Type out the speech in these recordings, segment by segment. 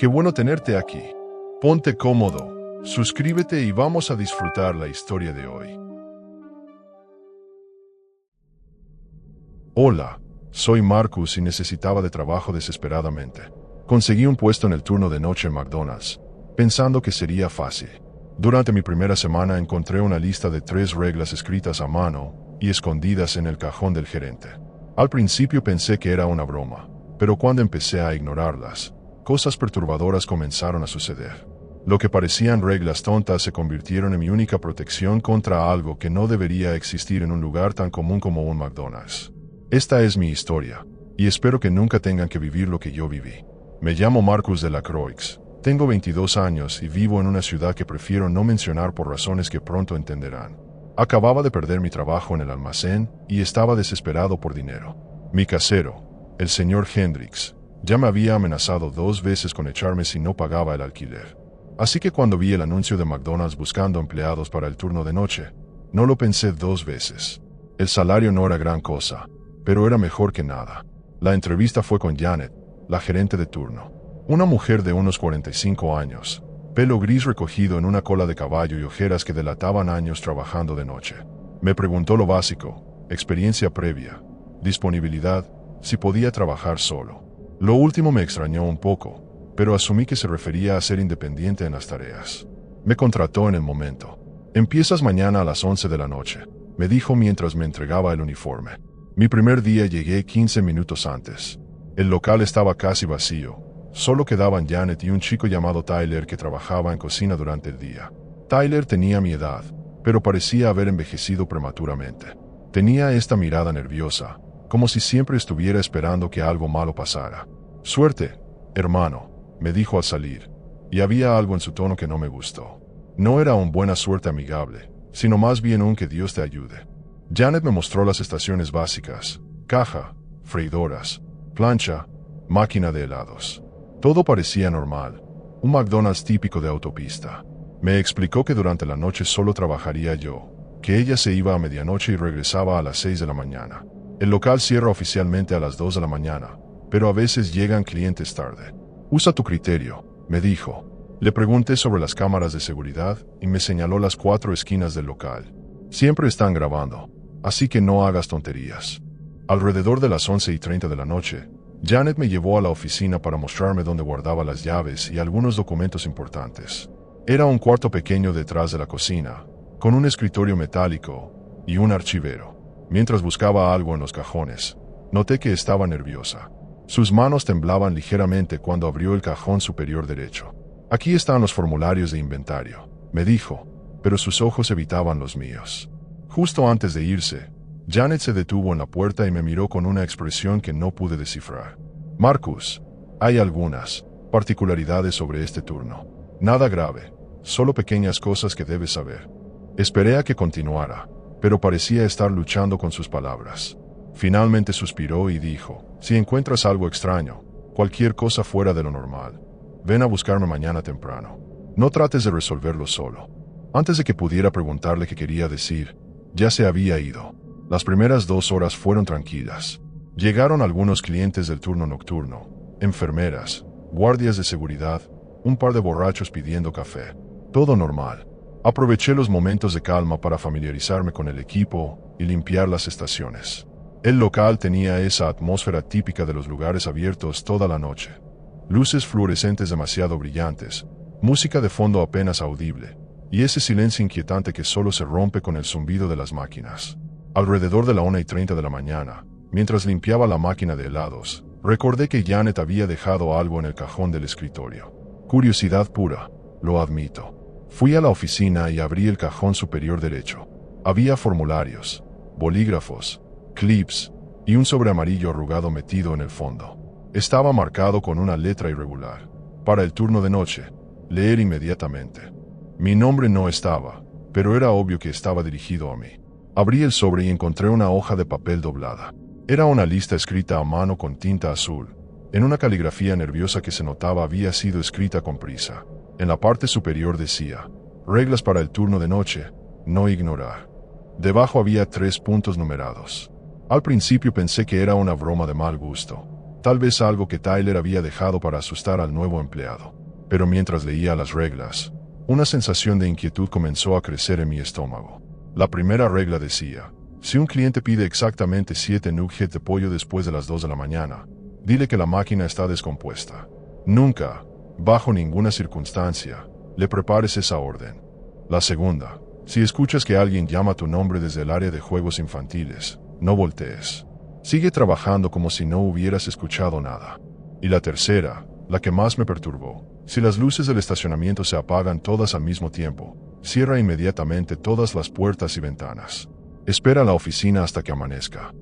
Qué bueno tenerte aquí. Ponte cómodo, suscríbete y vamos a disfrutar la historia de hoy. Hola, soy Marcus y necesitaba de trabajo desesperadamente. Conseguí un puesto en el turno de noche en McDonald's, pensando que sería fácil. Durante mi primera semana encontré una lista de 3 reglas escritas a mano y escondidas en el cajón del gerente. Al principio pensé que era una broma, pero cuando empecé a ignorarlas, cosas perturbadoras comenzaron a suceder. Lo que parecían reglas tontas se convirtieron en mi única protección contra algo que no debería existir en un lugar tan común como un McDonald's. Esta es mi historia, y espero que nunca tengan que vivir lo que yo viví. Me llamo Marcus de la Croix, tengo 22 años y vivo en una ciudad que prefiero no mencionar por razones que pronto entenderán. Acababa de perder mi trabajo en el almacén y estaba desesperado por dinero. Mi casero, el señor Hendricks, ya me había amenazado 2 veces con echarme si no pagaba el alquiler. Así que cuando vi el anuncio de McDonald's buscando empleados para el turno de noche, no lo pensé 2 veces. El salario no era gran cosa, pero era mejor que nada. La entrevista fue con Janet, la gerente de turno. Una mujer de unos 45 años, pelo gris recogido en una cola de caballo y ojeras que delataban años trabajando de noche. Me preguntó lo básico, experiencia previa, disponibilidad, si podía trabajar solo. Lo último me extrañó un poco, pero asumí que se refería a ser independiente en las tareas. Me contrató en el momento. Empiezas mañana a las 11 de la noche, me dijo mientras me entregaba el uniforme. Mi primer día llegué 15 minutos antes. El local estaba casi vacío. Solo quedaban Janet y un chico llamado Tyler que trabajaba en cocina durante el día. Tyler tenía mi edad, pero parecía haber envejecido prematuramente. Tenía esta mirada nerviosa, como si siempre estuviera esperando que algo malo pasara. Suerte, hermano, me dijo al salir, y había algo en su tono que no me gustó. No era un buena suerte amigable, sino más bien un que Dios te ayude. Janet me mostró las estaciones básicas: caja, freidoras, plancha, máquina de helados. Todo parecía normal, un McDonald's típico de autopista. Me explicó que durante la noche solo trabajaría yo, que ella se iba a medianoche y regresaba a las 6 de la mañana. El local cierra oficialmente a las 2 de la mañana, pero a veces llegan clientes tarde. Usa tu criterio, me dijo. Le pregunté sobre las cámaras de seguridad y me señaló las 4 esquinas del local. Siempre están grabando, así que no hagas tonterías. Alrededor de las 11:30 de la noche, Janet me llevó a la oficina para mostrarme dónde guardaba las llaves y algunos documentos importantes. Era un cuarto pequeño detrás de la cocina, con un escritorio metálico y un archivero. Mientras buscaba algo en los cajones, noté que estaba nerviosa. Sus manos temblaban ligeramente cuando abrió el cajón superior derecho. Aquí están los formularios de inventario, me dijo, pero sus ojos evitaban los míos. Justo antes de irse, Janet se detuvo en la puerta y me miró con una expresión que no pude descifrar. Marcus, hay algunas particularidades sobre este turno. Nada grave, solo pequeñas cosas que debes saber. Esperé a que continuara, pero parecía estar luchando con sus palabras. Finalmente suspiró y dijo: si encuentras algo extraño, cualquier cosa fuera de lo normal, ven a buscarme mañana temprano. No trates de resolverlo solo. Antes de que pudiera preguntarle qué quería decir, ya se había ido. Las primeras 2 horas fueron tranquilas. Llegaron algunos clientes del turno nocturno, enfermeras, guardias de seguridad, un par de borrachos pidiendo café. Todo normal. Aproveché los momentos de calma para familiarizarme con el equipo y limpiar las estaciones. El local tenía esa atmósfera típica de los lugares abiertos toda la noche. Luces fluorescentes demasiado brillantes, música de fondo apenas audible, y ese silencio inquietante que solo se rompe con el zumbido de las máquinas. Alrededor de la 1:30 de la mañana, mientras limpiaba la máquina de helados, recordé que Janet había dejado algo en el cajón del escritorio. Curiosidad pura, lo admito. Fui a la oficina y abrí el cajón superior derecho. Había formularios, bolígrafos, clips y un sobre amarillo arrugado metido en el fondo. Estaba marcado con una letra irregular. Para el turno de noche, leer inmediatamente. Mi nombre no estaba, pero era obvio que estaba dirigido a mí. Abrí el sobre y encontré una hoja de papel doblada. Era una lista escrita a mano con tinta azul. En una caligrafía nerviosa que se notaba había sido escrita con prisa. En la parte superior decía: reglas para el turno de noche, no ignorar. Debajo había 3 puntos numerados. Al principio pensé que era una broma de mal gusto, Tal vez algo que Tyler había dejado para asustar al nuevo empleado. Pero mientras leía las reglas, una sensación de inquietud comenzó a crecer en mi estómago. La primera regla decía: si un cliente pide exactamente 7 nuggets de pollo después de las 2 de la mañana, dile que la máquina está descompuesta. Nunca, bajo ninguna circunstancia, le prepares esa orden. La segunda: si escuchas que alguien llama tu nombre desde el área de juegos infantiles, no voltees. Sigue trabajando como si no hubieras escuchado nada. Y la tercera, la que más me perturbó: si las luces del estacionamiento se apagan todas al mismo tiempo, cierra inmediatamente todas las puertas y ventanas. Espera en la oficina hasta que amanezca.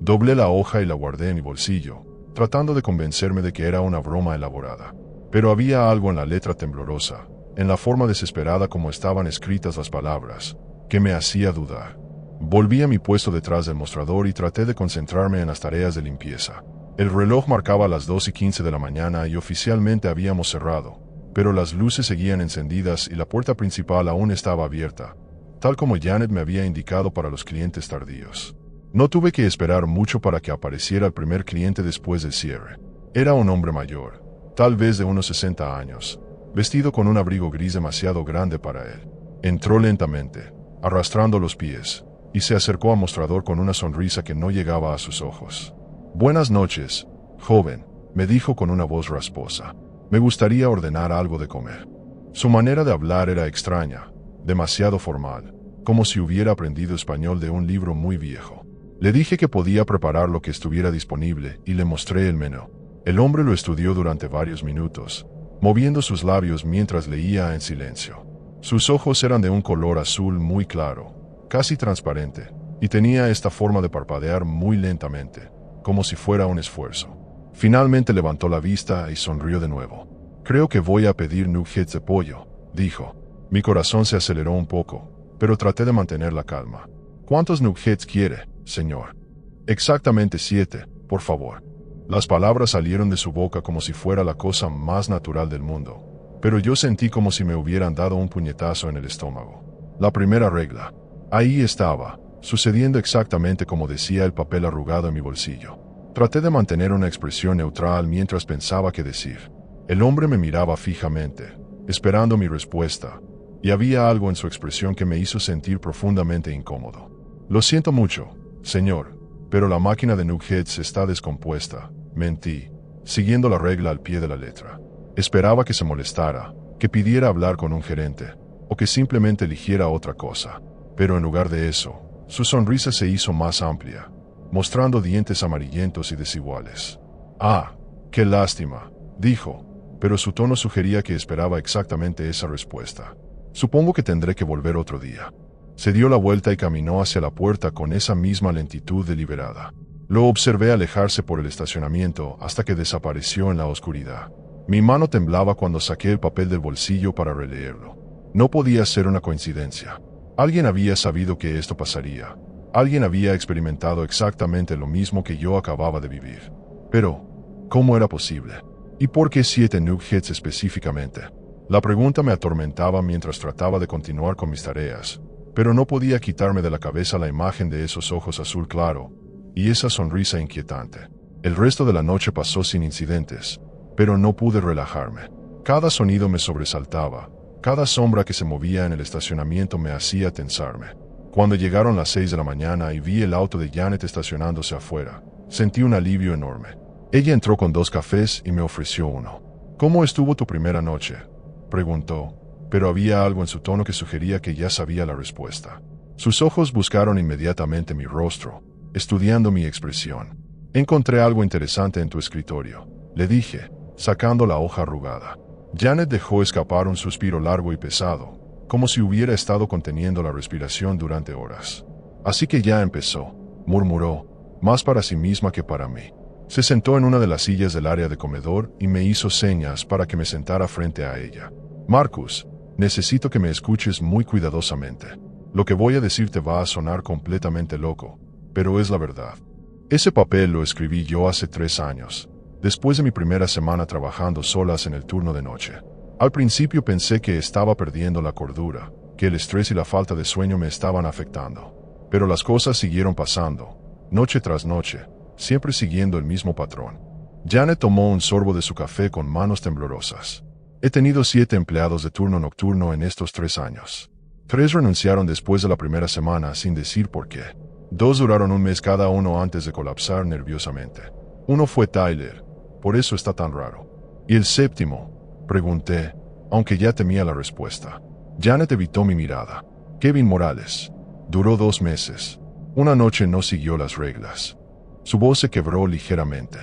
Doblé la hoja y la guardé en mi bolsillo, tratando de convencerme de que era una broma elaborada. Pero había algo en la letra temblorosa, en la forma desesperada como estaban escritas las palabras, que me hacía dudar. Volví a mi puesto detrás del mostrador y traté de concentrarme en las tareas de limpieza. El reloj marcaba las 2:15 de la mañana y oficialmente habíamos cerrado, pero las luces seguían encendidas y la puerta principal aún estaba abierta, tal como Janet me había indicado para los clientes tardíos. No tuve que esperar mucho para que apareciera el primer cliente después del cierre. Era un hombre mayor, tal vez de unos 60 años, vestido con un abrigo gris demasiado grande para él. Entró lentamente, arrastrando los pies, y se acercó al mostrador con una sonrisa que no llegaba a sus ojos. «Buenas noches, joven», me dijo con una voz rasposa. «Me gustaría ordenar algo de comer». Su manera de hablar era extraña, demasiado formal, como si hubiera aprendido español de un libro muy viejo. Le dije que podía preparar lo que estuviera disponible y le mostré el menú. El hombre lo estudió durante varios minutos, moviendo sus labios mientras leía en silencio. Sus ojos eran de un color azul muy claro, casi transparente, y tenía esta forma de parpadear muy lentamente, como si fuera un esfuerzo. Finalmente levantó la vista y sonrió de nuevo. «Creo que voy a pedir nuggets de pollo», dijo. Mi corazón se aceleró un poco, pero traté de mantener la calma. «¿Cuántos nuggets quiere, señor?» «Exactamente 7, por favor». Las palabras salieron de su boca como si fuera la cosa más natural del mundo, pero yo sentí como si me hubieran dado un puñetazo en el estómago. La primera regla. Ahí estaba, sucediendo exactamente como decía el papel arrugado en mi bolsillo. Traté de mantener una expresión neutral mientras pensaba qué decir. El hombre me miraba fijamente, esperando mi respuesta, y había algo en su expresión que me hizo sentir profundamente incómodo. «Lo siento mucho, señor, pero la máquina de nuggets está descompuesta», mentí, siguiendo la regla al pie de la letra. Esperaba que se molestara, que pidiera hablar con un gerente, o que simplemente eligiera otra cosa. Pero en lugar de eso, su sonrisa se hizo más amplia, mostrando dientes amarillentos y desiguales. «Ah, qué lástima», dijo, pero su tono sugería que esperaba exactamente esa respuesta. «Supongo que tendré que volver otro día». Se dio la vuelta y caminó hacia la puerta con esa misma lentitud deliberada. Lo observé alejarse por el estacionamiento hasta que desapareció en la oscuridad. Mi mano temblaba cuando saqué el papel del bolsillo para releerlo. No podía ser una coincidencia. Alguien había sabido que esto pasaría. Alguien había experimentado exactamente lo mismo que yo acababa de vivir. Pero, ¿cómo era posible? ¿Y por qué 7 nuggets específicamente? La pregunta me atormentaba mientras trataba de continuar con mis tareas, pero no podía quitarme de la cabeza la imagen de esos ojos azul claro y esa sonrisa inquietante. El resto de la noche pasó sin incidentes, pero no pude relajarme. Cada sonido me sobresaltaba. Cada sombra que se movía en el estacionamiento me hacía tensarme. Cuando llegaron las 6 de la mañana y vi el auto de Janet estacionándose afuera, sentí un alivio enorme. Ella entró con 2 cafés y me ofreció uno. «¿Cómo estuvo tu primera noche?», preguntó, pero había algo en su tono que sugería que ya sabía la respuesta. Sus ojos buscaron inmediatamente mi rostro, estudiando mi expresión. «Encontré algo interesante en tu escritorio», le dije, sacando la hoja arrugada. Janet dejó escapar un suspiro largo y pesado, como si hubiera estado conteniendo la respiración durante horas. «Así que ya empezó», murmuró, más para sí misma que para mí. Se sentó en una de las sillas del área de comedor y me hizo señas para que me sentara frente a ella. «Marcus, necesito que me escuches muy cuidadosamente. Lo que voy a decirte va a sonar completamente loco, pero es la verdad. Ese papel lo escribí yo hace 3 años, después de mi primera semana trabajando solas en el turno de noche. Al principio pensé que estaba perdiendo la cordura, que el estrés y la falta de sueño me estaban afectando. Pero las cosas siguieron pasando, noche tras noche, siempre siguiendo el mismo patrón. Janet tomó un sorbo de su café con manos temblorosas. He tenido 7 empleados de turno nocturno en estos 3 años. 3 renunciaron después de la primera semana sin decir por qué. 2 duraron un mes cada uno antes de colapsar nerviosamente. Uno fue Tyler, por eso está tan raro. ¿Y el séptimo? Pregunté, aunque ya temía la respuesta. Janet evitó mi mirada. Kevin Morales. Duró 2 meses. Una noche no siguió las reglas. Su voz se quebró ligeramente.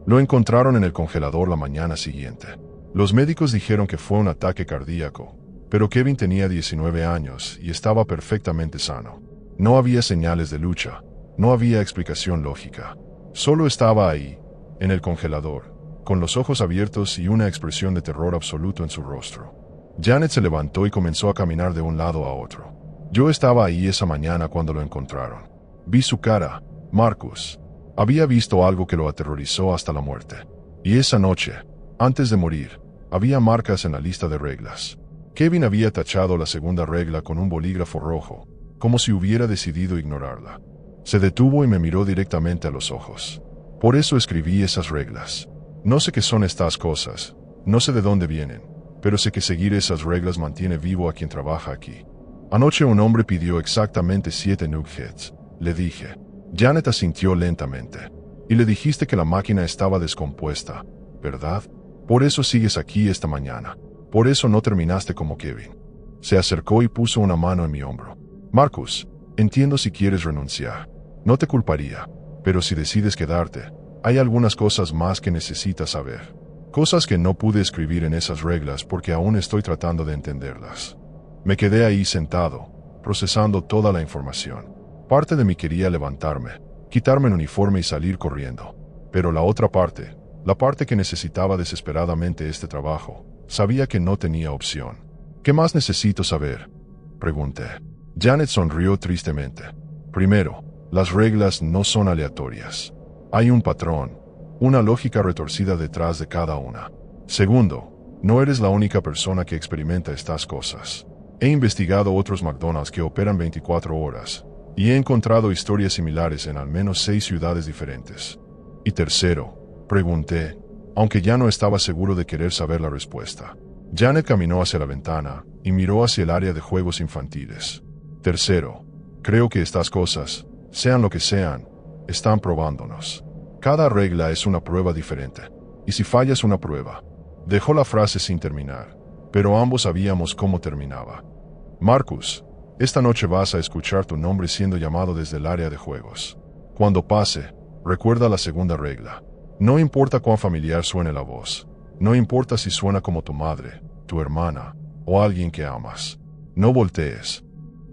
Lo encontraron en el congelador la mañana siguiente. Los médicos dijeron que fue un ataque cardíaco, pero Kevin tenía 19 años y estaba perfectamente sano. No había señales de lucha, no había explicación lógica. Solo estaba ahí, en el congelador, con los ojos abiertos y una expresión de terror absoluto en su rostro. Janet se levantó y comenzó a caminar de un lado a otro. Yo estaba ahí esa mañana cuando lo encontraron. Vi su cara, Marcus. Había visto algo que lo aterrorizó hasta la muerte. Y esa noche, antes de morir, había marcas en la lista de reglas. Kevin había tachado la segunda regla con un bolígrafo rojo, como si hubiera decidido ignorarla. Se detuvo y me miró directamente a los ojos. Por eso escribí esas reglas. No sé qué son estas cosas, no sé de dónde vienen, pero sé que seguir esas reglas mantiene vivo a quien trabaja aquí. Anoche un hombre pidió exactamente 7 nuggets, le dije. Janet asintió lentamente. Y le dijiste que la máquina estaba descompuesta, ¿verdad? Por eso sigues aquí esta mañana. Por eso no terminaste como Kevin. Se acercó y puso una mano en mi hombro. Marcus, entiendo si quieres renunciar. No te culparía. Pero si decides quedarte, hay algunas cosas más que necesitas saber. Cosas que no pude escribir en esas reglas porque aún estoy tratando de entenderlas. Me quedé ahí sentado, procesando toda la información. Parte de mí quería levantarme, quitarme el uniforme y salir corriendo. Pero la otra parte, la parte que necesitaba desesperadamente este trabajo, sabía que no tenía opción. ¿Qué más necesito saber?, pregunté. Janet sonrió tristemente. Primero, las reglas no son aleatorias. Hay un patrón, una lógica retorcida detrás de cada una. Segundo, no eres la única persona que experimenta estas cosas. He investigado otros McDonald's que operan 24 horas, y he encontrado historias similares en al menos 6 ciudades diferentes. Y tercero, pregunté, aunque ya no estaba seguro de querer saber la respuesta. Janet caminó hacia la ventana y miró hacia el área de juegos infantiles. Tercero, creo que estas cosas, sean lo que sean, están probándonos. Cada regla es una prueba diferente. Y si fallas una prueba, dejó la frase sin terminar, pero ambos sabíamos cómo terminaba. Marcus, esta noche vas a escuchar tu nombre siendo llamado desde el área de juegos. Cuando pase, recuerda la segunda regla. No importa cuán familiar suene la voz. No importa si suena como tu madre, tu hermana, o alguien que amas. No voltees.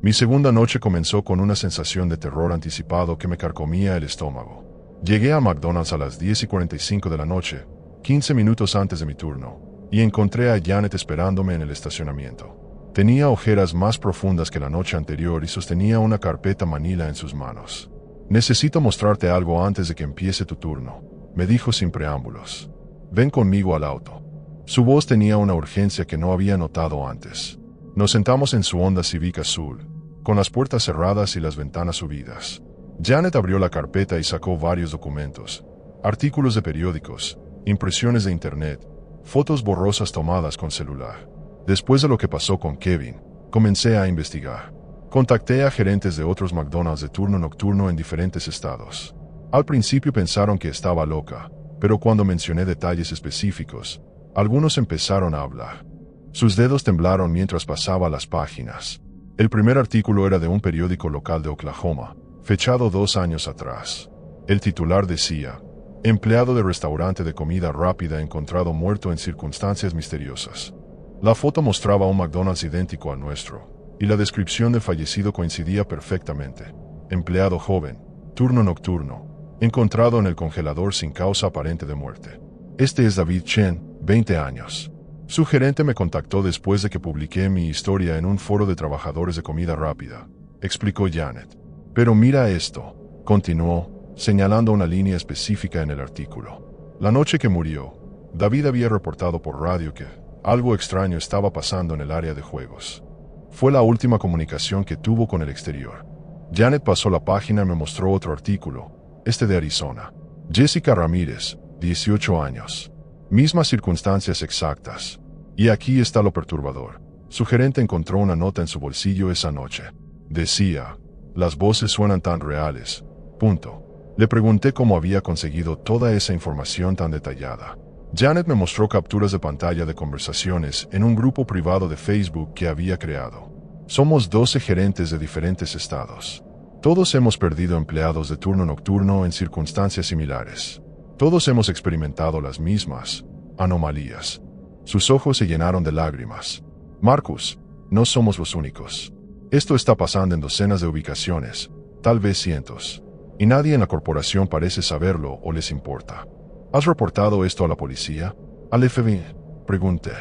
Mi segunda noche comenzó con una sensación de terror anticipado que me carcomía el estómago. Llegué a McDonald's a las 10:45 de la noche, 15 minutos antes de mi turno, y encontré a Janet esperándome en el estacionamiento. Tenía ojeras más profundas que la noche anterior y sostenía una carpeta manila en sus manos. Necesito mostrarte algo antes de que empiece tu turno, me dijo sin preámbulos. Ven conmigo al auto. Su voz tenía una urgencia que no había notado antes. Nos sentamos en su Honda Civic azul, con las puertas cerradas y las ventanas subidas. Janet abrió la carpeta y sacó varios documentos, artículos de periódicos, impresiones de internet, fotos borrosas tomadas con celular. Después de lo que pasó con Kevin, comencé a investigar. Contacté a gerentes de otros McDonald's de turno nocturno en diferentes estados. Al principio pensaron que estaba loca, pero cuando mencioné detalles específicos, algunos empezaron a hablar. Sus dedos temblaron mientras pasaba las páginas. El primer artículo era de un periódico local de Oklahoma, fechado 2 años atrás. El titular decía: empleado de restaurante de comida rápida encontrado muerto en circunstancias misteriosas. La foto mostraba un McDonald's idéntico al nuestro, y la descripción del fallecido coincidía perfectamente. Empleado joven, turno nocturno, encontrado en el congelador sin causa aparente de muerte. Este es David Chen, 20 años. Su gerente me contactó después de que publiqué mi historia en un foro de trabajadores de comida rápida, explicó Janet. Pero mira esto, continuó, señalando una línea específica en el artículo. La noche que murió, David había reportado por radio que algo extraño estaba pasando en el área de juegos. Fue la última comunicación que tuvo con el exterior. Janet pasó la página y me mostró otro artículo, este de Arizona. Jessica Ramírez, 18 años. Mismas circunstancias exactas. Y aquí está lo perturbador. Su gerente encontró una nota en su bolsillo esa noche. Decía, las voces suenan tan reales. Punto. Le pregunté cómo había conseguido toda esa información tan detallada. Janet me mostró capturas de pantalla de conversaciones en un grupo privado de Facebook que había creado. Somos 12 gerentes de diferentes estados. Todos hemos perdido empleados de turno nocturno en circunstancias similares. Todos hemos experimentado las mismas anomalías. Sus ojos se llenaron de lágrimas. Marcus, no somos los únicos. Esto está pasando en docenas de ubicaciones, tal vez cientos. Y nadie en la corporación parece saberlo o les importa. ¿Has reportado esto a la policía? ¿Al FBI? Pregunté.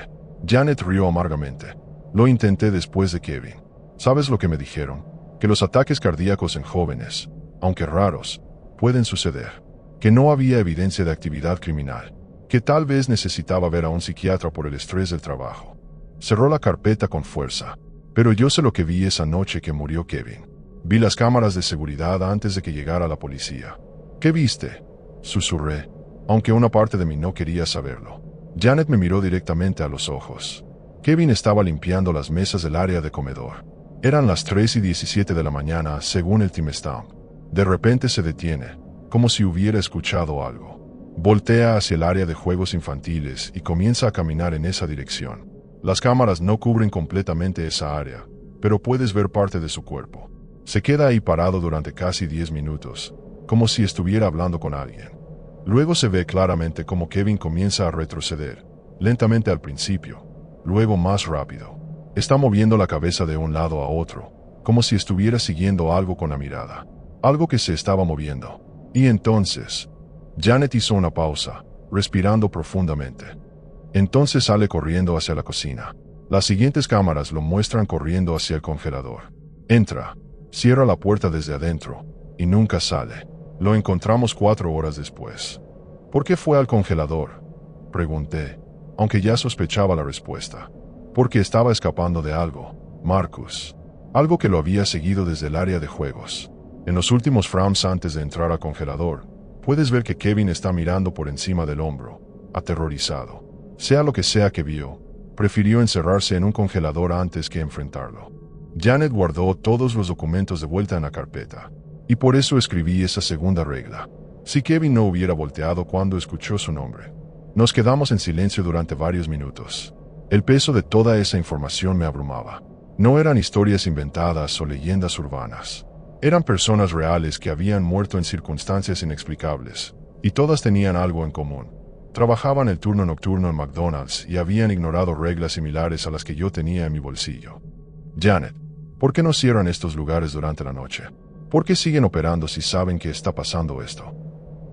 Janet rió amargamente. Lo intenté después de Kevin. ¿Sabes lo que me dijeron? Que los ataques cardíacos en jóvenes, aunque raros, pueden suceder. Que no había evidencia de actividad criminal. Que tal vez necesitaba ver a un psiquiatra por el estrés del trabajo. Cerró la carpeta con fuerza. Pero yo sé lo que vi esa noche que murió Kevin. Vi las cámaras de seguridad antes de que llegara la policía. ¿Qué viste? Susurré, aunque una parte de mí no quería saberlo. Janet me miró directamente a los ojos. Kevin estaba limpiando las mesas del área de comedor. Eran las 3:17 de la mañana, según el timestamp. De repente se detiene, como si hubiera escuchado algo. Voltea hacia el área de juegos infantiles y comienza a caminar en esa dirección. Las cámaras no cubren completamente esa área, pero puedes ver parte de su cuerpo. Se queda ahí parado durante casi 10 minutos, como si estuviera hablando con alguien. Luego se ve claramente cómo Kevin comienza a retroceder, lentamente al principio, luego más rápido. Está moviendo la cabeza de un lado a otro, como si estuviera siguiendo algo con la mirada. Algo que se estaba moviendo. Y entonces, Janet hizo una pausa, respirando profundamente. Entonces sale corriendo hacia la cocina. Las siguientes cámaras lo muestran corriendo hacia el congelador. Entra, cierra la puerta desde adentro, y nunca sale. Lo encontramos 4 horas después. ¿Por qué fue al congelador? Pregunté, aunque ya sospechaba la respuesta. Porque estaba escapando de algo, Marcus. Algo que lo había seguido desde el área de juegos. En los últimos frames antes de entrar al congelador, puedes ver que Kevin está mirando por encima del hombro, aterrorizado. Sea lo que sea que vio, prefirió encerrarse en un congelador antes que enfrentarlo. Janet guardó todos los documentos de vuelta en la carpeta. Y por eso escribí esa segunda regla. Si Kevin no hubiera volteado cuando escuchó su nombre. Nos quedamos en silencio durante varios minutos. El peso de toda esa información me abrumaba. No eran historias inventadas o leyendas urbanas. Eran personas reales que habían muerto en circunstancias inexplicables, y todas tenían algo en común. Trabajaban el turno nocturno en McDonald's y habían ignorado reglas similares a las que yo tenía en mi bolsillo. Janet, ¿por qué no cierran estos lugares durante la noche? ¿Por qué siguen operando si saben que está pasando esto?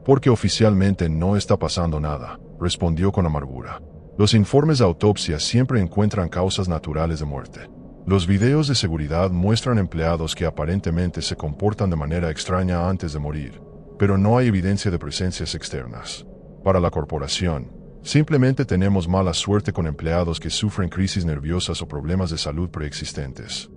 Porque oficialmente no está pasando nada, respondió con amargura. Los informes de autopsia siempre encuentran causas naturales de muerte. Los videos de seguridad muestran empleados que aparentemente se comportan de manera extraña antes de morir, pero no hay evidencia de presencias externas. Para la corporación, simplemente tenemos mala suerte con empleados que sufren crisis nerviosas o problemas de salud preexistentes.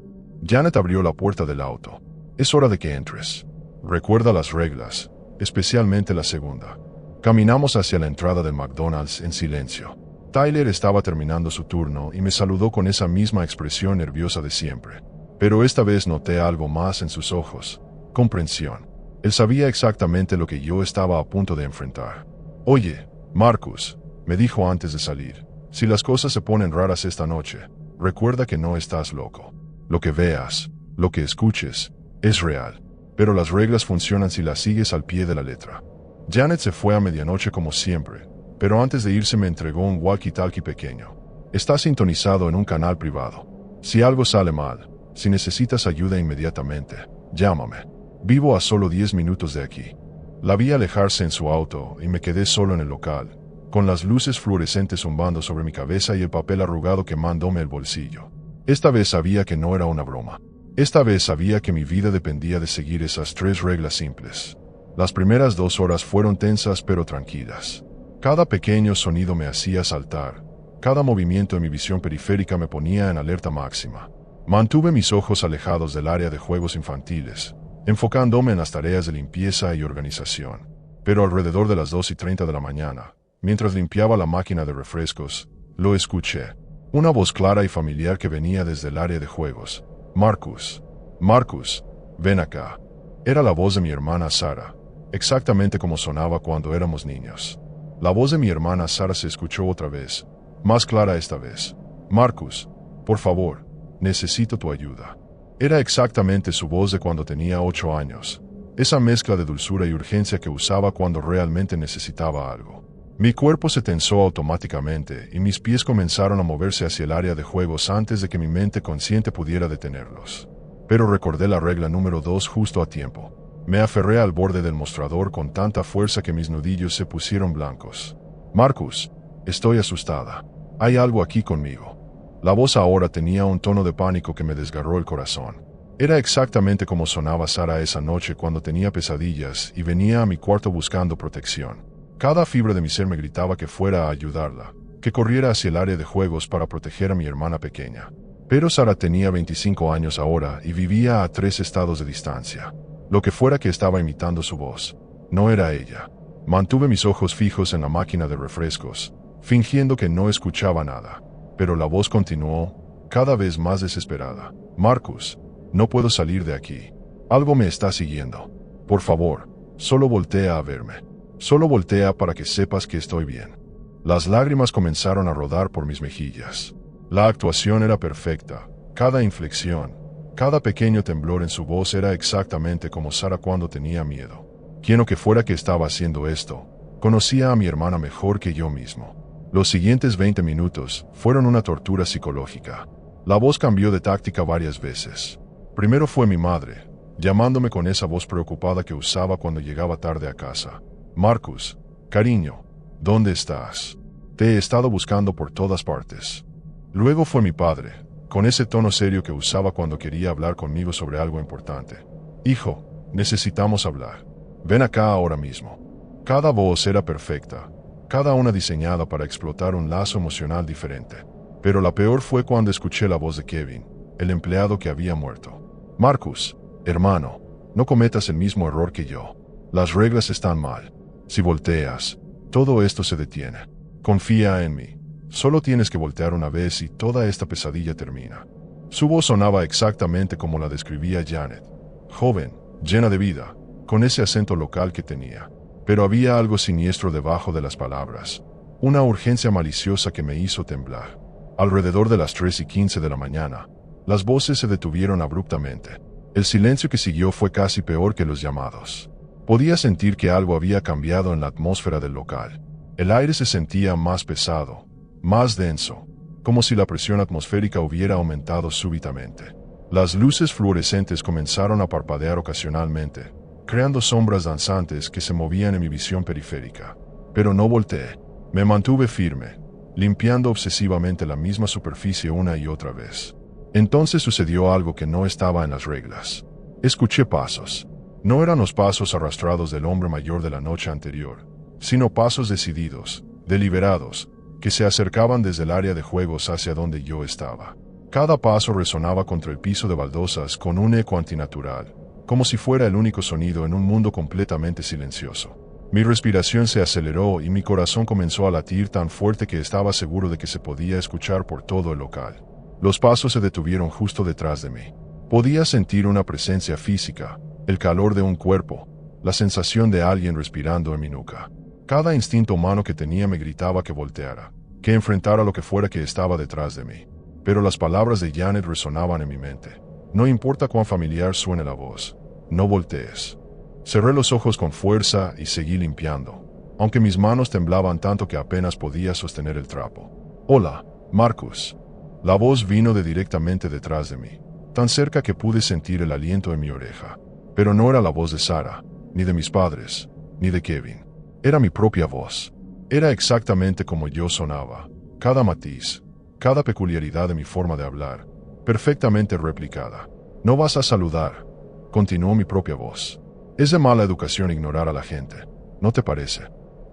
Janet abrió la puerta del auto. Es hora de que entres. Recuerda las reglas, especialmente la segunda. Caminamos hacia la entrada del McDonald's en silencio. Tyler estaba terminando su turno y me saludó con esa misma expresión nerviosa de siempre. Pero esta vez noté algo más en sus ojos. Comprensión. Él sabía exactamente lo que yo estaba a punto de enfrentar. Oye, Marcus, me dijo antes de salir, si las cosas se ponen raras esta noche, recuerda que no estás loco. Lo que veas, lo que escuches, es real. Pero las reglas funcionan si las sigues al pie de la letra. Janet se fue a medianoche como siempre. Pero antes de irse me entregó un walkie-talkie pequeño. Está sintonizado en un canal privado. Si algo sale mal, si necesitas ayuda inmediatamente, llámame. Vivo a solo 10 minutos de aquí. La vi alejarse en su auto y me quedé solo en el local, con las luces fluorescentes zumbando sobre mi cabeza y el papel arrugado quemándome el bolsillo. Esta vez sabía que no era una broma. Esta vez sabía que mi vida dependía de seguir esas 3 reglas simples. Las primeras 2 horas fueron tensas pero tranquilas. Cada pequeño sonido me hacía saltar. Cada movimiento en mi visión periférica me ponía en alerta máxima. Mantuve mis ojos alejados del área de juegos infantiles, enfocándome en las tareas de limpieza y organización. Pero alrededor de las 2:30 de la mañana, mientras limpiaba la máquina de refrescos, lo escuché. Una voz clara y familiar que venía desde el área de juegos. Marcus. Marcus, ven acá. Era la voz de mi hermana Sara, exactamente como sonaba cuando éramos niños. La voz de mi hermana Sara se escuchó otra vez, más clara esta vez. Marcus, por favor, necesito tu ayuda. Era exactamente su voz de cuando tenía 8 años, esa mezcla de dulzura y urgencia que usaba cuando realmente necesitaba algo. Mi cuerpo se tensó automáticamente y mis pies comenzaron a moverse hacia el área de juegos antes de que mi mente consciente pudiera detenerlos. Pero recordé la regla número 2 justo a tiempo. Me aferré al borde del mostrador con tanta fuerza que mis nudillos se pusieron blancos. Marcus, estoy asustada. Hay algo aquí conmigo. La voz ahora tenía un tono de pánico que me desgarró el corazón. Era exactamente como sonaba Sara esa noche cuando tenía pesadillas y venía a mi cuarto buscando protección. Cada fibra de mi ser me gritaba que fuera a ayudarla, que corriera hacia el área de juegos para proteger a mi hermana pequeña. Pero Sara tenía 25 años ahora y vivía a 3 estados de distancia. Lo que fuera que estaba imitando su voz, no era ella. Mantuve mis ojos fijos en la máquina de refrescos, fingiendo que no escuchaba nada. Pero la voz continuó, cada vez más desesperada. Marcus, no puedo salir de aquí. Algo me está siguiendo. Por favor, solo voltea a verme. Solo voltea para que sepas que estoy bien. Las lágrimas comenzaron a rodar por mis mejillas. La actuación era perfecta. Cada inflexión, cada pequeño temblor en su voz era exactamente como Sara cuando tenía miedo. Quien o que fuera que estaba haciendo esto, conocía a mi hermana mejor que yo mismo. Los siguientes 20 minutos fueron una tortura psicológica. La voz cambió de táctica varias veces. Primero fue mi madre, llamándome con esa voz preocupada que usaba cuando llegaba tarde a casa. Marcus, cariño, ¿dónde estás? Te he estado buscando por todas partes. Luego fue mi padre, con ese tono serio que usaba cuando quería hablar conmigo sobre algo importante. Hijo, necesitamos hablar. Ven acá ahora mismo. Cada voz era perfecta, cada una diseñada para explotar un lazo emocional diferente. Pero la peor fue cuando escuché la voz de Kevin, el empleado que había muerto. Marcus, hermano, no cometas el mismo error que yo. Las reglas están mal. Si volteas, todo esto se detiene. Confía en mí. Solo tienes que voltear una vez y toda esta pesadilla termina. Su voz sonaba exactamente como la describía Janet. Joven, llena de vida, con ese acento local que tenía. Pero había algo siniestro debajo de las palabras. Una urgencia maliciosa que me hizo temblar. Alrededor de las 3:15 de la mañana, las voces se detuvieron abruptamente. El silencio que siguió fue casi peor que los llamados. Podía sentir que algo había cambiado en la atmósfera del local. El aire se sentía más pesado, más denso, como si la presión atmosférica hubiera aumentado súbitamente. Las luces fluorescentes comenzaron a parpadear ocasionalmente, creando sombras danzantes que se movían en mi visión periférica. Pero no volteé. Me mantuve firme, limpiando obsesivamente la misma superficie una y otra vez. Entonces sucedió algo que no estaba en las reglas. Escuché pasos. No eran los pasos arrastrados del hombre mayor de la noche anterior, sino pasos decididos, deliberados, que se acercaban desde el área de juegos hacia donde yo estaba. Cada paso resonaba contra el piso de baldosas con un eco antinatural, como si fuera el único sonido en un mundo completamente silencioso. Mi respiración se aceleró y mi corazón comenzó a latir tan fuerte que estaba seguro de que se podía escuchar por todo el local. Los pasos se detuvieron justo detrás de mí. Podía sentir una presencia física, el calor de un cuerpo, la sensación de alguien respirando en mi nuca. Cada instinto humano que tenía me gritaba que volteara, que enfrentara lo que fuera que estaba detrás de mí. Pero las palabras de Janet resonaban en mi mente. No importa cuán familiar suene la voz, no voltees. Cerré los ojos con fuerza y seguí limpiando, aunque mis manos temblaban tanto que apenas podía sostener el trapo. Hola, Marcus. La voz vino de directamente detrás de mí, tan cerca que pude sentir el aliento en mi oreja. Pero no era la voz de Sara, ni de mis padres, ni de Kevin. Era mi propia voz. Era exactamente como yo sonaba. Cada matiz, cada peculiaridad de mi forma de hablar, perfectamente replicada. No vas a saludar, continuó mi propia voz. Es de mala educación ignorar a la gente, ¿no te parece?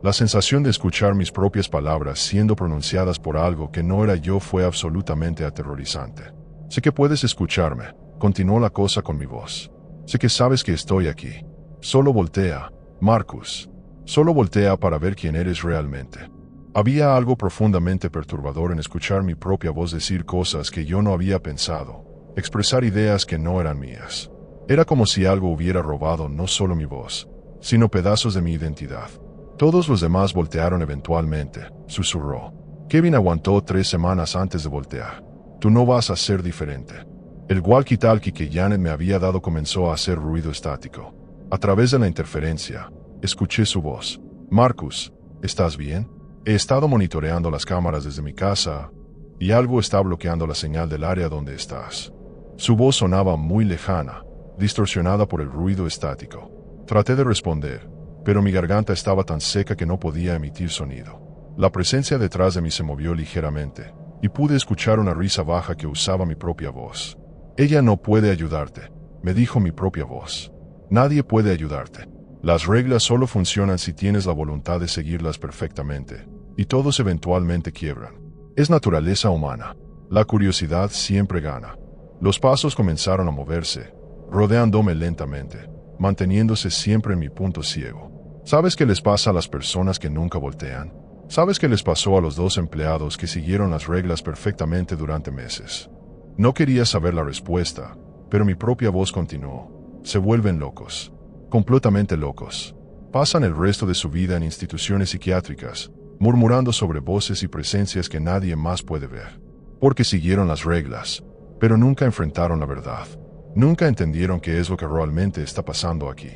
La sensación de escuchar mis propias palabras siendo pronunciadas por algo que no era yo fue absolutamente aterrorizante. Sé que puedes escucharme, continuó la cosa con mi voz. Sé que sabes que estoy aquí. Solo voltea, Marcus. Solo voltea para ver quién eres realmente. Había algo profundamente perturbador en escuchar mi propia voz decir cosas que yo no había pensado, expresar ideas que no eran mías. Era como si algo hubiera robado no solo mi voz, sino pedazos de mi identidad. Todos los demás voltearon eventualmente, susurró. Kevin aguantó 3 semanas antes de voltear. Tú no vas a ser diferente. El walkie-talkie que Janet me había dado comenzó a hacer ruido estático. A través de la interferencia, escuché su voz. Marcus, ¿estás bien? He estado monitoreando las cámaras desde mi casa, y algo está bloqueando la señal del área donde estás. Su voz sonaba muy lejana, distorsionada por el ruido estático. Traté de responder, pero mi garganta estaba tan seca que no podía emitir sonido. La presencia detrás de mí se movió ligeramente, y pude escuchar una risa baja que usaba mi propia voz. Ella no puede ayudarte, me dijo mi propia voz. Nadie puede ayudarte. Las reglas solo funcionan si tienes la voluntad de seguirlas perfectamente, y todos eventualmente quiebran. Es naturaleza humana. La curiosidad siempre gana. Los pasos comenzaron a moverse, rodeándome lentamente, manteniéndose siempre en mi punto ciego. ¿Sabes qué les pasa a las personas que nunca voltean? ¿Sabes qué les pasó a los 2 empleados que siguieron las reglas perfectamente durante meses? No quería saber la respuesta, pero mi propia voz continuó. Se vuelven locos. Completamente locos. Pasan el resto de su vida en instituciones psiquiátricas, murmurando sobre voces y presencias que nadie más puede ver. Porque siguieron las reglas, pero nunca enfrentaron la verdad. Nunca entendieron qué es lo que realmente está pasando aquí.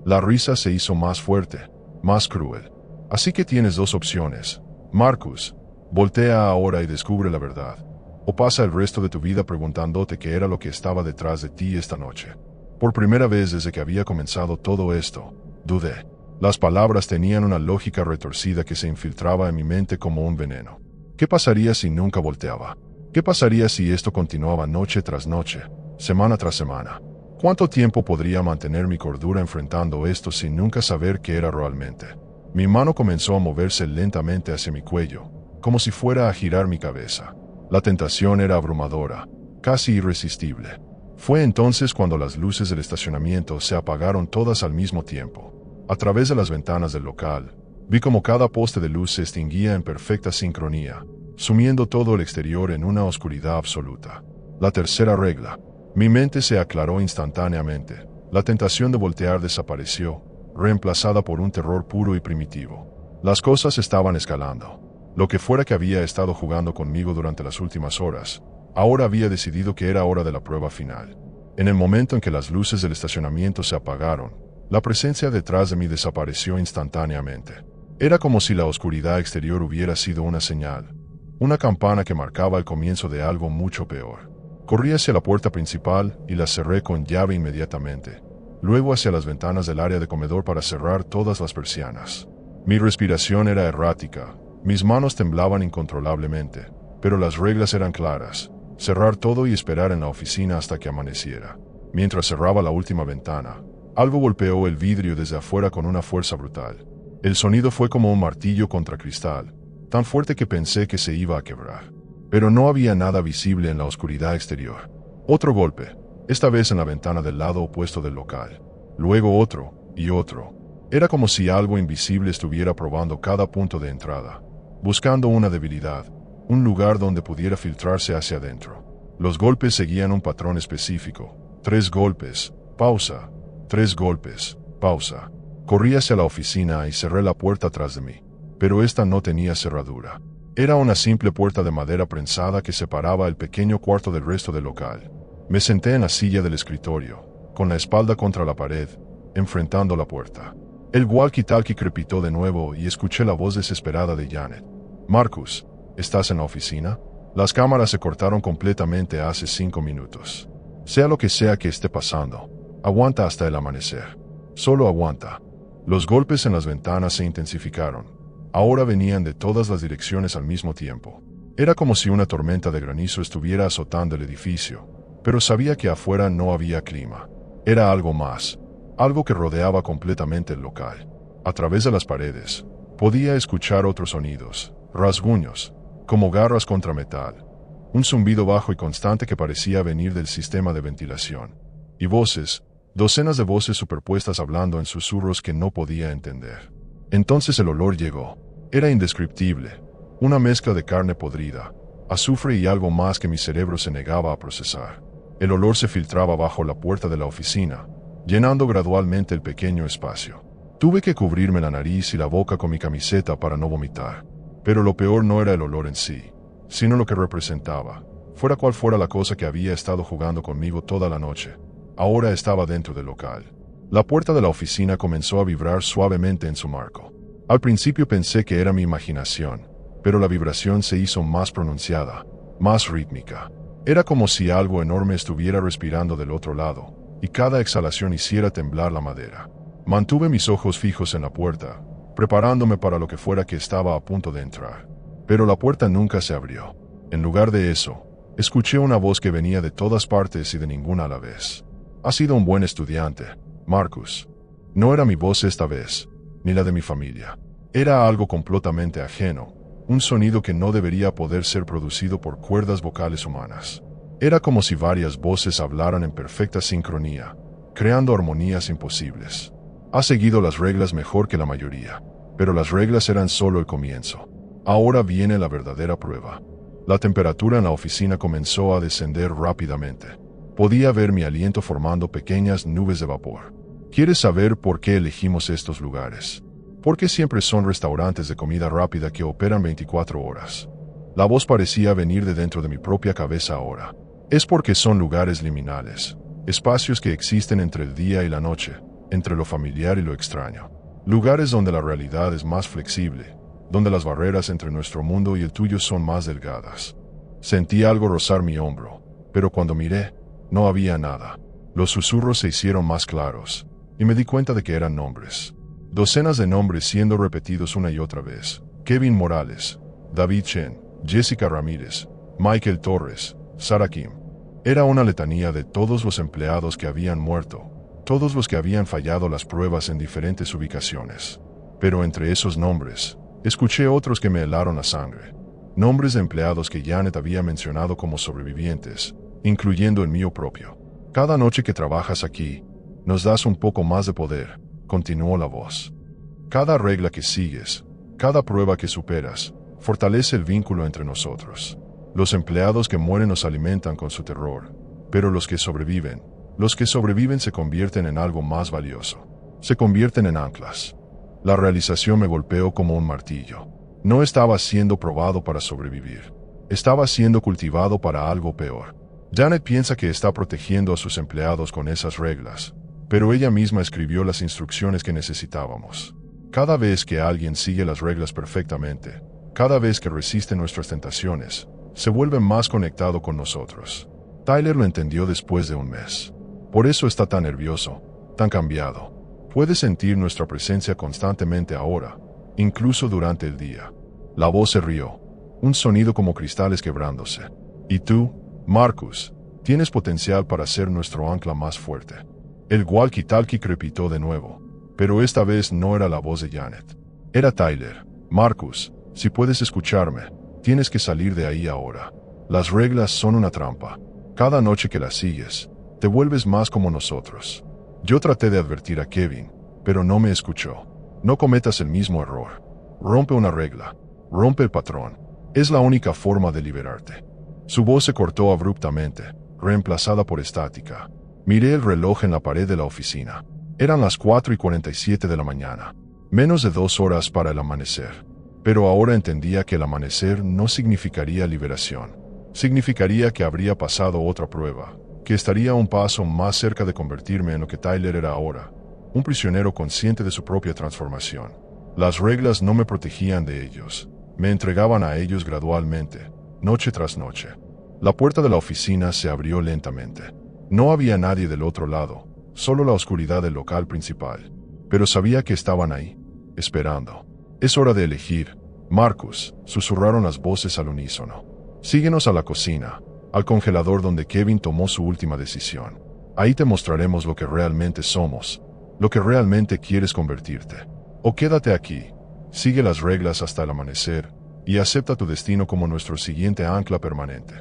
La risa se hizo más fuerte, más cruel. Así que tienes 2 opciones. Marcus, voltea ahora y descubre la verdad. O pasa el resto de tu vida preguntándote qué era lo que estaba detrás de ti esta noche. Por primera vez desde que había comenzado todo esto, dudé. Las palabras tenían una lógica retorcida que se infiltraba en mi mente como un veneno. ¿Qué pasaría si nunca volteaba? ¿Qué pasaría si esto continuaba noche tras noche, semana tras semana? ¿Cuánto tiempo podría mantener mi cordura enfrentando esto sin nunca saber qué era realmente? Mi mano comenzó a moverse lentamente hacia mi cuello, como si fuera a girar mi cabeza. La tentación era abrumadora, casi irresistible. Fue entonces cuando las luces del estacionamiento se apagaron todas al mismo tiempo. A través de las ventanas del local, vi como cada poste de luz se extinguía en perfecta sincronía, sumiendo todo el exterior en una oscuridad absoluta. La tercera regla. Mi mente se aclaró instantáneamente. La tentación de voltear desapareció, reemplazada por un terror puro y primitivo. Las cosas estaban escalando. Lo que fuera que había estado jugando conmigo durante las últimas horas, ahora había decidido que era hora de la prueba final. En el momento en que las luces del estacionamiento se apagaron, la presencia detrás de mí desapareció instantáneamente. Era como si la oscuridad exterior hubiera sido una señal, una campana que marcaba el comienzo de algo mucho peor. Corrí hacia la puerta principal y la cerré con llave inmediatamente. Luego hacia las ventanas del área de comedor para cerrar todas las persianas. Mi respiración era errática, mis manos temblaban incontrolablemente, pero las reglas eran claras: cerrar todo y esperar en la oficina hasta que amaneciera. Mientras cerraba la última ventana, algo golpeó el vidrio desde afuera con una fuerza brutal. El sonido fue como un martillo contra cristal, tan fuerte que pensé que se iba a quebrar. Pero no había nada visible en la oscuridad exterior. Otro golpe, esta vez en la ventana del lado opuesto del local. Luego otro, y otro. Era como si algo invisible estuviera probando cada punto de entrada, buscando una debilidad, un lugar donde pudiera filtrarse hacia adentro. Los golpes seguían un patrón específico. 3 golpes, pausa. 3 golpes, pausa. Corrí hacia la oficina y cerré la puerta tras de mí. Pero esta no tenía cerradura. Era una simple puerta de madera prensada que separaba el pequeño cuarto del resto del local. Me senté en la silla del escritorio, con la espalda contra la pared, enfrentando la puerta. El walkie-talkie crepitó de nuevo y escuché la voz desesperada de Janet. Marcus, ¿estás en la oficina? Las cámaras se cortaron completamente hace 5 minutos. Sea lo que sea que esté pasando, aguanta hasta el amanecer. Solo aguanta. Los golpes en las ventanas se intensificaron. Ahora venían de todas las direcciones al mismo tiempo. Era como si una tormenta de granizo estuviera azotando el edificio, pero sabía que afuera no había clima. Era algo más, algo que rodeaba completamente el local. A través de las paredes, podía escuchar otros sonidos, rasguños, como garras contra metal, un zumbido bajo y constante que parecía venir del sistema de ventilación, y voces, docenas de voces superpuestas hablando en susurros que no podía entender. Entonces el olor llegó. Era indescriptible, una mezcla de carne podrida, azufre y algo más que mi cerebro se negaba a procesar. El olor se filtraba bajo la puerta de la oficina, llenando gradualmente el pequeño espacio. Tuve que cubrirme la nariz y la boca con mi camiseta para no vomitar. Pero lo peor no era el olor en sí, sino lo que representaba. Fuera cual fuera la cosa que había estado jugando conmigo toda la noche, ahora estaba dentro del local. La puerta de la oficina comenzó a vibrar suavemente en su marco. Al principio pensé que era mi imaginación, pero la vibración se hizo más pronunciada, más rítmica. Era como si algo enorme estuviera respirando del otro lado, y cada exhalación hiciera temblar la madera. Mantuve mis ojos fijos en la puerta, preparándome para lo que fuera que estaba a punto de entrar. Pero la puerta nunca se abrió. En lugar de eso, escuché una voz que venía de todas partes y de ninguna a la vez. «Has sido un buen estudiante, Marcus». No era mi voz esta vez, ni la de mi familia. Era algo completamente ajeno, un sonido que no debería poder ser producido por cuerdas vocales humanas. Era como si varias voces hablaran en perfecta sincronía, creando armonías imposibles. «Has seguido las reglas mejor que la mayoría, pero las reglas eran solo el comienzo. Ahora viene la verdadera prueba». La temperatura en la oficina comenzó a descender rápidamente. Podía ver mi aliento formando pequeñas nubes de vapor. ¿Quieres saber por qué elegimos estos lugares? Porque siempre son restaurantes de comida rápida que operan 24 horas. La voz parecía venir de dentro de mi propia cabeza ahora. Es porque son lugares liminales, espacios que existen entre el día y la noche, entre lo familiar y lo extraño. Lugares donde la realidad es más flexible, donde las barreras entre nuestro mundo y el tuyo son más delgadas. Sentí algo rozar mi hombro, pero cuando miré, no había nada. Los susurros se hicieron más claros, y me di cuenta de que eran nombres. Docenas de nombres siendo repetidos una y otra vez. Kevin Morales, David Chen, Jessica Ramírez, Michael Torres, Sarah Kim. Era una letanía de todos los empleados que habían muerto, todos los que habían fallado las pruebas en diferentes ubicaciones. Pero entre esos nombres, escuché otros que me helaron la sangre. Nombres de empleados que Janet había mencionado como sobrevivientes, incluyendo el mío propio. «Cada noche que trabajas aquí, nos das un poco más de poder», continuó la voz. «Cada regla que sigues, cada prueba que superas, fortalece el vínculo entre nosotros. Los empleados que mueren nos alimentan con su terror, pero los que sobreviven se convierten en algo más valioso. Se convierten en anclas». La realización me golpeó como un martillo. No estaba siendo probado para sobrevivir. Estaba siendo cultivado para algo peor. Janet piensa que está protegiendo a sus empleados con esas reglas, pero ella misma escribió las instrucciones que necesitábamos. Cada vez que alguien sigue las reglas perfectamente, cada vez que resiste nuestras tentaciones, se vuelve más conectado con nosotros. Tyler lo entendió después de un mes. Por eso está tan nervioso, tan cambiado. Puede sentir nuestra presencia constantemente ahora, incluso durante el día. La voz se rió, un sonido como cristales quebrándose. «Y tú, Marcus, tienes potencial para ser nuestro ancla más fuerte». El walkie-talkie crepitó de nuevo, pero esta vez no era la voz de Janet. Era Tyler. «Marcus, si puedes escucharme, tienes que salir de ahí ahora. Las reglas son una trampa. Cada noche que las sigues, te vuelves más como nosotros». Yo traté de advertir a Kevin, pero no me escuchó. «No cometas el mismo error. Rompe una regla. Rompe el patrón. Es la única forma de liberarte». Su voz se cortó abruptamente, reemplazada por estática. Miré el reloj en la pared de la oficina. Eran las 4:47 de la mañana. Menos de 2 horas para el amanecer. Pero ahora entendía que el amanecer no significaría liberación. Significaría que habría pasado otra prueba, que estaría un paso más cerca de convertirme en lo que Tyler era ahora, un prisionero consciente de su propia transformación. Las reglas no me protegían de ellos, me entregaban a ellos gradualmente, noche tras noche. La puerta de la oficina se abrió lentamente. No había nadie del otro lado, solo la oscuridad del local principal. Pero sabía que estaban ahí, esperando. «Es hora de elegir, Marcus», susurraron las voces al unísono. «Síguenos a la cocina, al congelador donde Kevin tomó su última decisión. Ahí te mostraremos lo que realmente somos, lo que realmente quieres convertirte. O quédate aquí, sigue las reglas hasta el amanecer, y acepta tu destino como nuestro siguiente ancla permanente».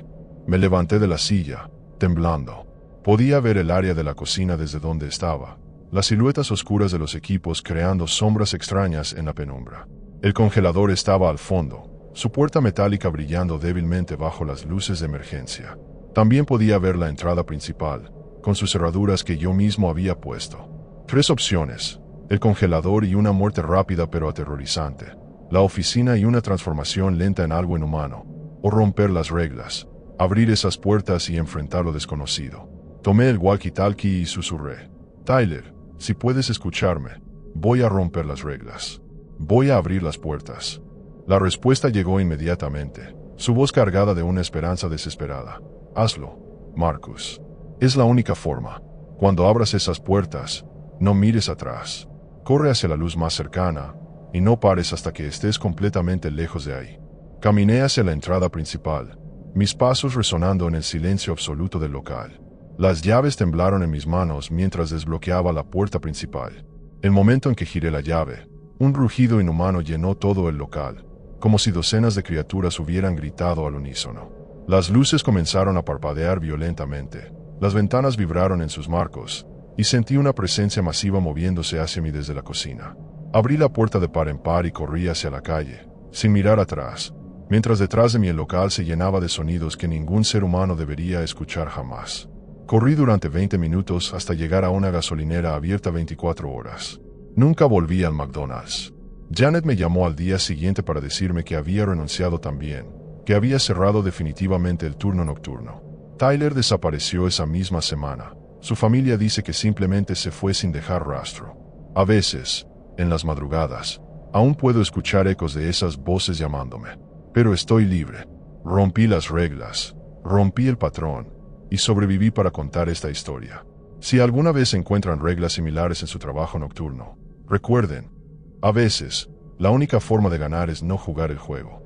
Me levanté de la silla, temblando. Podía ver el área de la cocina desde donde estaba, las siluetas oscuras de los equipos creando sombras extrañas en la penumbra. El congelador estaba al fondo, su puerta metálica brillando débilmente bajo las luces de emergencia. También podía ver la entrada principal, con sus cerraduras que yo mismo había puesto. 3 opciones: el congelador y una muerte rápida pero aterrorizante, la oficina y una transformación lenta en algo inhumano, o romper las reglas, abrir esas puertas y enfrentar lo desconocido. Tomé el walkie-talkie y susurré: Tyler, si puedes escucharme, voy a romper las reglas. Voy a abrir las puertas. La respuesta llegó inmediatamente, su voz cargada de una esperanza desesperada. Hazlo, Marcus. Es la única forma. Cuando abras esas puertas, no mires atrás. Corre hacia la luz más cercana, y no pares hasta que estés completamente lejos de ahí. Caminé hacia la entrada principal, mis pasos resonando en el silencio absoluto del local. Las llaves temblaron en mis manos mientras desbloqueaba la puerta principal. El momento en que giré la llave, un rugido inhumano llenó todo el local, como si docenas de criaturas hubieran gritado al unísono. Las luces comenzaron a parpadear violentamente, las ventanas vibraron en sus marcos, y sentí una presencia masiva moviéndose hacia mí desde la cocina. Abrí la puerta de par en par y corrí hacia la calle, sin mirar atrás, mientras detrás de mí el local se llenaba de sonidos que ningún ser humano debería escuchar jamás. Corrí durante 20 minutos hasta llegar a una gasolinera abierta 24 horas. Nunca volví al McDonald's. Janet me llamó al día siguiente para decirme que había renunciado también, que había cerrado definitivamente el turno nocturno. Tyler desapareció esa misma semana. Su familia dice que simplemente se fue sin dejar rastro. A veces, en las madrugadas, aún puedo escuchar ecos de esas voces llamándome. Pero estoy libre. Rompí las reglas, rompí el patrón, y sobreviví para contar esta historia. Si alguna vez encuentran reglas similares en su trabajo nocturno, recuerden, a veces, la única forma de ganar es no jugar el juego.